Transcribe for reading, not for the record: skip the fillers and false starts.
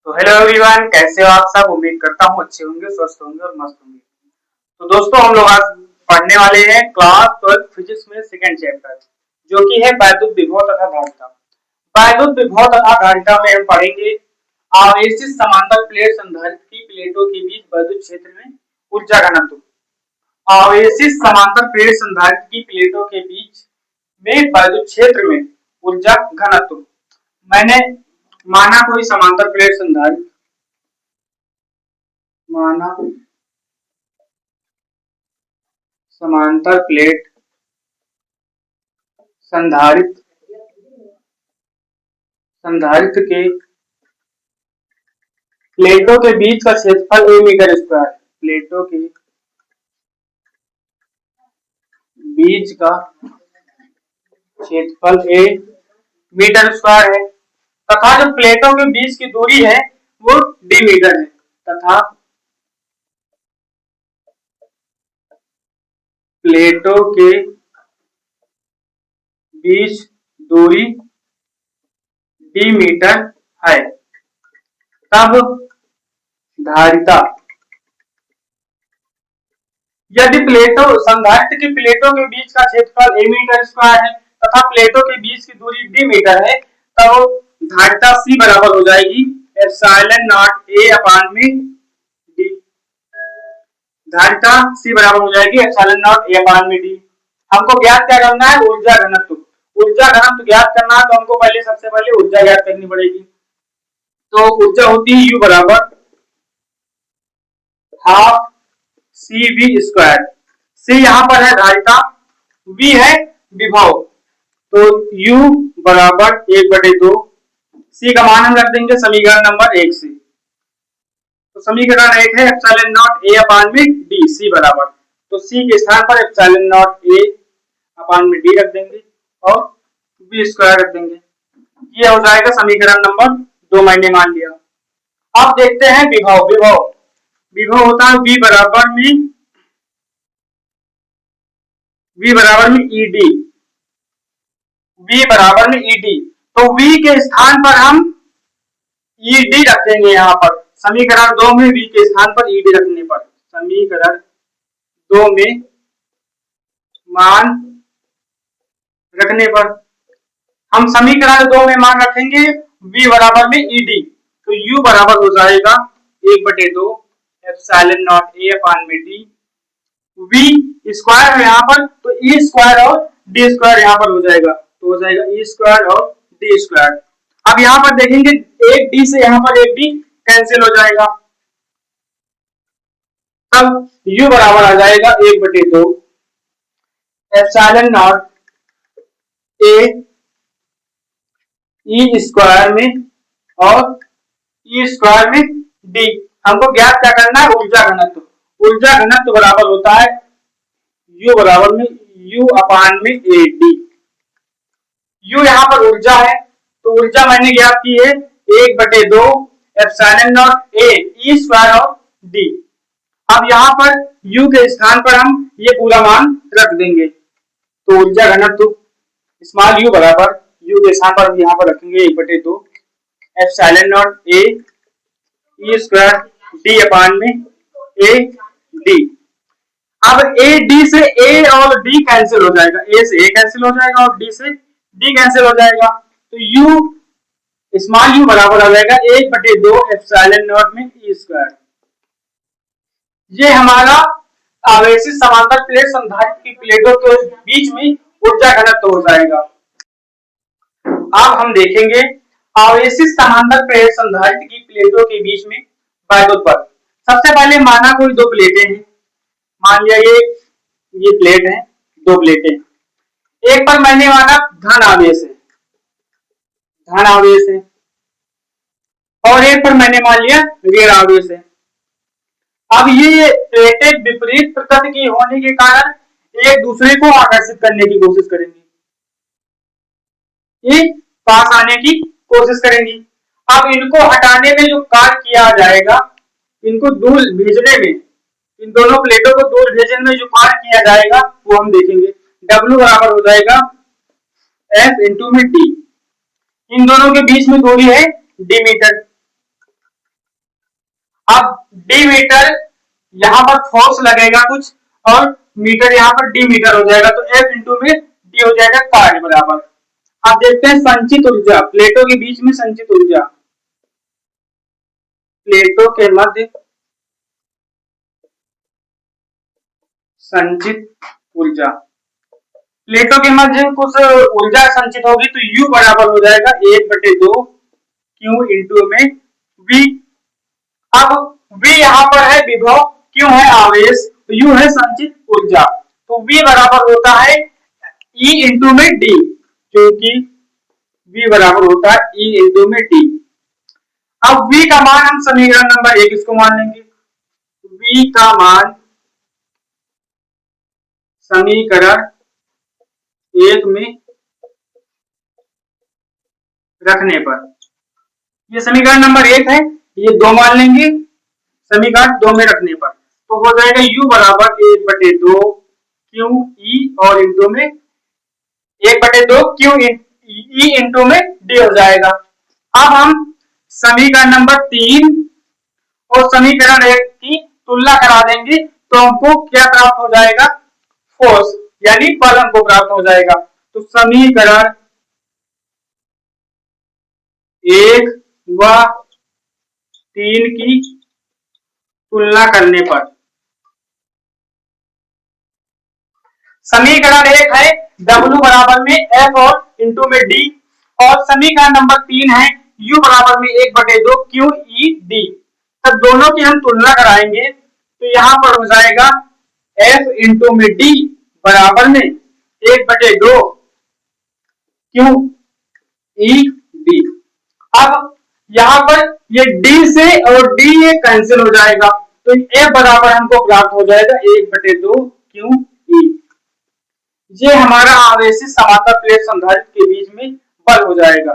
तो hello everyone, कैसे हो आप सब। उम्मीद करता हूँ अच्छे होंगे, स्वस्थ होंगे और मस्त होंगे। तो दोस्तों, हम लोग आज पढ़ने वाले हैं क्लास 12 फिजिक्स में सेकंड चैप्टर, जो कि है वैद्युत विभव तथा धारिता। वैद्युत विभव तथा धारिता में हम पढ़ेंगे आवेशित समांतर प्लेट संधारित्र की प्लेटों के बीच वैद्युत क्षेत्र में ऊर्जा घनत्व। आवेशित समांतर प्लेट संधारित्र की प्लेटों के बीच में वैद्युत क्षेत्र में ऊर्जा घनत्व। मैंने माना कोई समांतर प्लेट संधारित्र, माना समांतर प्लेट संधारित्र संधारित्र के प्लेटों के बीच का क्षेत्रफल ए मीटर स्क्वायर। प्लेटों के बीच का क्षेत्रफल ए मीटर स्क्वायर है तथा जो प्लेटों के बीच की दूरी है वो डी मीटर है तथा प्लेटों के बीच दूरी डी मीटर है। तब धारिता, यदि प्लेटों संधारित्र की प्लेटों के बीच का क्षेत्रफल ए मीटर स्क्वायर है तथा प्लेटों के बीच की दूरी डी मीटर है, तब धारिता सी बराबर हो जाएगी एप्सिलॉन नॉट ए अपान में डी। धारिता सी बराबर हो जाएगी एप्सिलॉन नॉट ए अपान में डी। हमको ज्ञात क्या करना है? ऊर्जा घनत्व। ऊर्जा घनत्व ज्ञात करना है तो हमको सबसे पहले ऊर्जा ज्ञात करनी पड़ेगी। तो ऊर्जा होती है यू बराबर हाफ सी वी स्क्वायर। सी यहाँ पर है धारिता, वी है विभव, तो U बराबर 1/2। सी का मान हम रख देंगे समीकरण नंबर 1 से। तो समीकरण 1 है एप्सिलॉन नॉट ए अपान में डी, सी बराबर, तो सी के स्थान पर एप्सिलॉन नॉट ए अपान में डी रख देंगे और वी स्क्वायर रख देंगे। ये हो जाएगा समीकरण नंबर 2, मैंने मान लिया। अब देखते हैं विभव। विभव होता है V बराबर में ईडी। V बराबर में ईडी, तो V के स्थान पर हम ईडी रखेंगे। यहाँ पर समीकरण 2 में V के स्थान पर ईडी रखने पर, समीकरण 2 में मान रखने पर हम समीकरण 2 में मान रखेंगे V बराबर में ईडी, तो U बराबर हो जाएगा 1/2 एप्सिलॉन नॉट ए अपान में डी। V स्क्वायर है यहाँ पर, तो E स्क्वायर और D स्क्वायर यहाँ पर हो जाएगा, तो हो जाएगा E स्क्वायर और D स्क्वायर। अब यहाँ पर देखेंगे एक D से यहाँ पर एक D कैंसिल हो जाएगा, तब U बराबर आ जाएगा 1/2 एप्सिलॉन नॉट ए E स्क्वायर में और E स्क्वायर में D। हमको ज्ञात क्या करना है? ऊर्जा घनत्व। ऊर्जा घनत्व बराबर होता है U बराबर में U अपान में ए डी। U यहाँ पर ऊर्जा है, तो ऊर्जा मैंने ज्ञात की है 1/2 epsilon naught A E square और डी। अब यहाँ पर U के स्थान पर हम ये पूरा मान रख देंगे, तो ऊर्जा घनत्व स्मॉल u बराबर U के स्थान पर हम यहाँ पर रखेंगे 1/2 epsilon naught A E square D upon में ए डी। अब ए डी से ए और डी कैंसिल हो जाएगा, ए से ए कैंसिल हो जाएगा और डी से डी कैंसिल हो जाएगा, तो यू स्मॉल यू बराबर आ जाएगा 1/2 एप्सिलॉन नॉट में ई स्क्वायर। ये हमारा आवेशित समांतर प्लेट संधारित्र की प्लेटों के बीच में ऊर्जा घनत्व हो जाएगा। अब हम देखेंगे आवेशित समांतर प्लेट संधारित्र की प्लेटों के बीच में वैद्युत बल। सबसे पहले माना कोई दो प्लेटें हैं, मान लिया ये प्लेट है, दो प्लेटें। एक पर मैंने माना धन आवेश है और एक पर मैंने मान लिया ऋण आवेश है। अब ये प्लेटें विपरीत प्रकृति की होने के कारण एक दूसरे को आकर्षित करने की कोशिश करेंगी, ये पास आने की कोशिश करेंगी। अब इनको हटाने में जो कार्य किया जाएगा, इनको दूर भेजने में, इन दोनों प्लेटों को दूर भेजने में जो कार्य किया जाएगा वो हम देखेंगे। W बराबर हो जाएगा F इंटू में D। इन दोनों के बीच में दूरी है D मीटर। अब डी मीटर यहाँ पर फोर्स लगेगा कुछ और मीटर यहाँ पर डी मीटर हो जाएगा, तो F इंटू में डी हो जाएगा कार्य बराबर। अब देखते हैं संचित ऊर्जा, प्लेटों के बीच में संचित ऊर्जा, प्लेटों के मध्य संचित ऊर्जा, प्लेटों के मध्य कुछ ऊर्जा संचित होगी तो U बराबर हो जाएगा 1/2 Q इंटू में V। अब V यहाँ पर है विभव, Q है आवेश, तो U है संचित ऊर्जा, तो V बराबर होता है E इंटू में D, क्योंकि V बराबर होता है E इंटू में D। अब V का मान हम समीकरण नंबर 1 इसको मान लेंगे, V का मान समीकरण 1 में रखने पर, ये समीकरण नंबर 1 है, ये 2 मान लेंगे समीकरण 2 में रखने पर, तो हो जाएगा U बराबर 1/2 Q E और इंटू में 1/2 Q E इंटू में D हो जाएगा। अब हम समीकरण नंबर 3 और समीकरण 1 की तुलना करा देंगे तो हमको क्या प्राप्त हो जाएगा, फोर्स यानी बल हमको प्राप्त हो जाएगा। तो समीकरण 1 व 3 की तुलना करने पर समीकरण 1 है W बराबर में F और इंटू में D, और समीकरण नंबर 3 है U बराबर में 1/2 Q E D। तब दोनों की हम तुलना कराएंगे तो यहाँ पर हो जाएगा F इंटू में D बराबर में 1/2 Q E D। अब यहाँ पर ये D से और D ये कैंसिल हो जाएगा, तो F बराबर हमको प्राप्त हो जाएगा 1/2 Q E। ये हमारा आवेशित समांतर प्लेट संधारित्र के बीच में बल हो जाएगा।